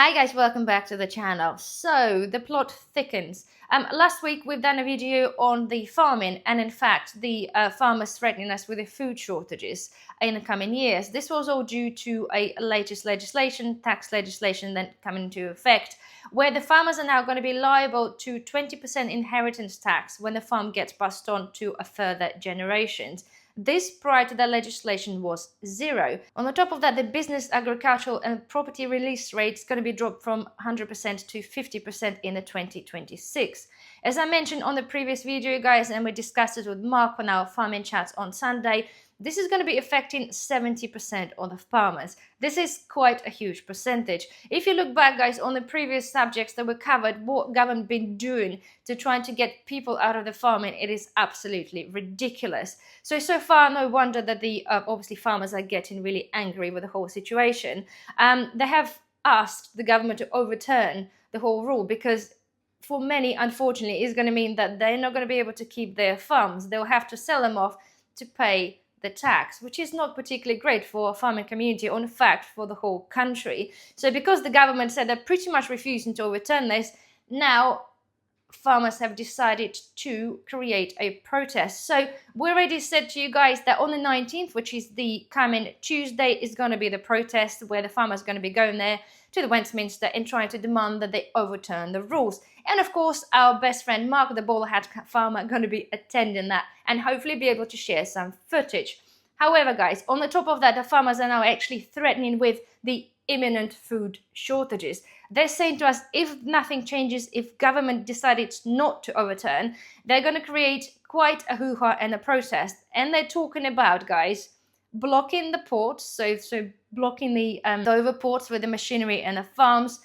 Hi guys, welcome back to the channel. So the plot thickens. Last week we've done a video on the farming and in fact the farmers threatening us with the food shortages in the coming years. This was all due to a latest legislation, tax legislation that coming into effect, where the farmers are now going to be liable to 20% inheritance tax when the farm gets passed on to a further generations. This prior to that legislation was zero. On the top of that, the business, agricultural and property release rate is going to be dropped from 100% to 50% in the 2026. As I mentioned on the previous video, guys, and we discussed it with Mark on our farming chats on Sunday, this is going to be affecting 70% of the farmers. This is quite a huge percentage. If you look back, guys, on the previous subjects that were covered, what government been doing to trying to get people out of the farming, it is absolutely ridiculous. So far, no wonder that the obviously farmers are getting really angry with the whole situation. They have asked the government to overturn the whole rule because for many, unfortunately, it's going to mean that they're not going to be able to keep their farms. They'll have to sell them off to pay the tax, which is not particularly great for a farming community or in fact for the whole country. So because the government said they're pretty much refusing to overturn this, now farmers have decided to create a protest. So we already said to you guys that on the 19th, which is the coming Tuesday, is going to be the protest where the farmers are going to be going there to the Westminster and trying to demand that they overturn the rules. And of course, our best friend Mark, the bald hat farmer, going to be attending that and hopefully be able to share some footage. However, guys, on the top of that, the farmers are now actually threatening with the imminent food shortages. They're saying to us, if nothing changes, if government decided not to overturn, they're going to create quite a hoo-ha and a protest. And they're talking about, guys, blocking the ports, so blocking the Dover ports with the machinery and the farms.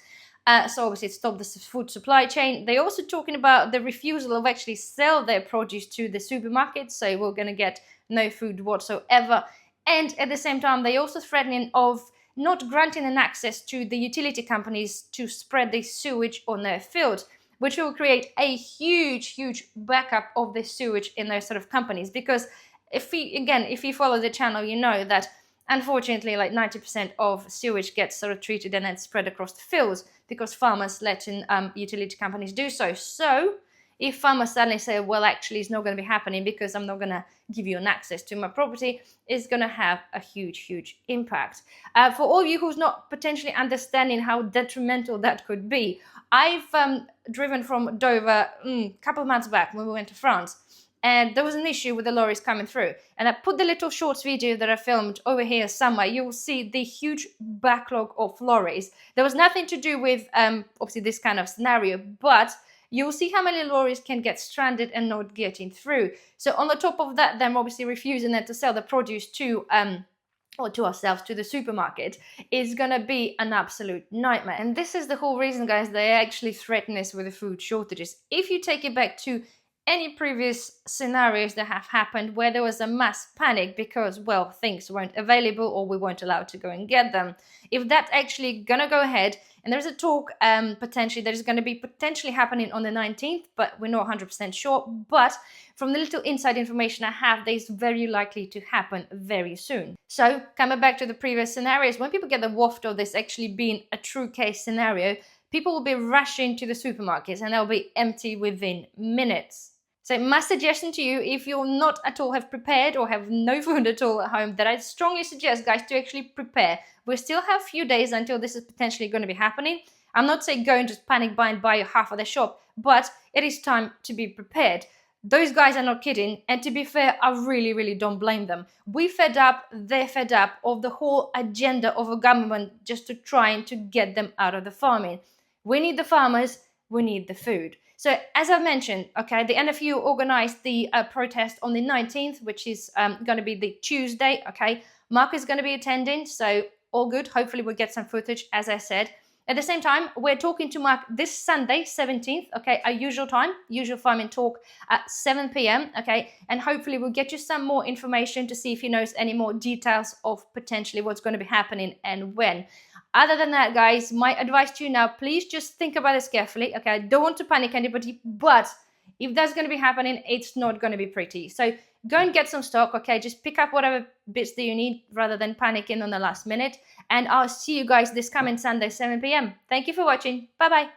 So obviously stop the food supply chain. They're also talking about the refusal of actually sell their produce to the supermarkets. So we're going to get no food whatsoever. And at the same time, they're also threatening of not granting an access to the utility companies to spread the sewage on their fields, which will create a huge backup of the sewage in those sort of companies. Because if you follow the channel, you know that unfortunately like 90% of sewage gets sort of treated and then spread across the fields because farmers letting utility companies do so. So if farmers suddenly say, well, actually it's not going to be happening because I'm not going to give you an access to my property, it's going to have a huge impact. For all of you who's not potentially understanding how detrimental that could be, I've driven from Dover a couple of months back when we went to France, and there was an issue with the lorries coming through. And I put the little shorts video that I filmed over here somewhere. You'll see the huge backlog of lorries. There was nothing to do with obviously this kind of scenario, but you'll see how many lorries can get stranded and not getting through. So on the top of that, them obviously refusing then to sell the produce to or to ourselves, to the supermarket, is going to be an absolute nightmare. And this is the whole reason, guys, they actually threaten us with the food shortages. If you take it back to any previous scenarios that have happened where there was a mass panic because, well, things weren't available or we weren't allowed to go and get them. If that's actually going to go ahead, and there's a talk potentially that is going to be potentially happening on the 19th, but we're not 100% sure. But from the little inside information I have, there's very likely to happen very soon. So coming back to the previous scenarios, when people get the waft of this actually being a true case scenario, people will be rushing to the supermarkets and they'll be empty within minutes. So my suggestion to you, if you're not at all have prepared or have no food at all at home, that I strongly suggest, guys, to actually prepare. We still have a few days until this is potentially going to be happening. I'm not saying go and just panic buy and buy half of the shop, but it is time to be prepared. Those guys are not kidding, and to be fair, I really don't blame them. We fed up, they're fed up of the whole agenda of a government just to trying to get them out of the farming. We need the farmers, we need the food. So as I mentioned, okay, the NFU organized the protest on the 19th, which is going to be the Tuesday, okay. Mark is going to be attending, so all good. Hopefully we'll get some footage, as I said. At the same time, we're talking to Mark this Sunday, 17th, okay, our usual time, usual farming talk at 7 p.m., okay, and hopefully we'll get you some more information to see if he knows any more details of potentially what's going to be happening and when. Other than that, guys, my advice to you now, please just think about this carefully, okay? I don't want to panic anybody, but if that's going to be happening, it's not going to be pretty. So go and get some stock, okay? Just pick up whatever bits that you need rather than panicking on the last minute. And I'll see you guys this coming Sunday, 7 p.m. Thank you for watching. Bye-bye.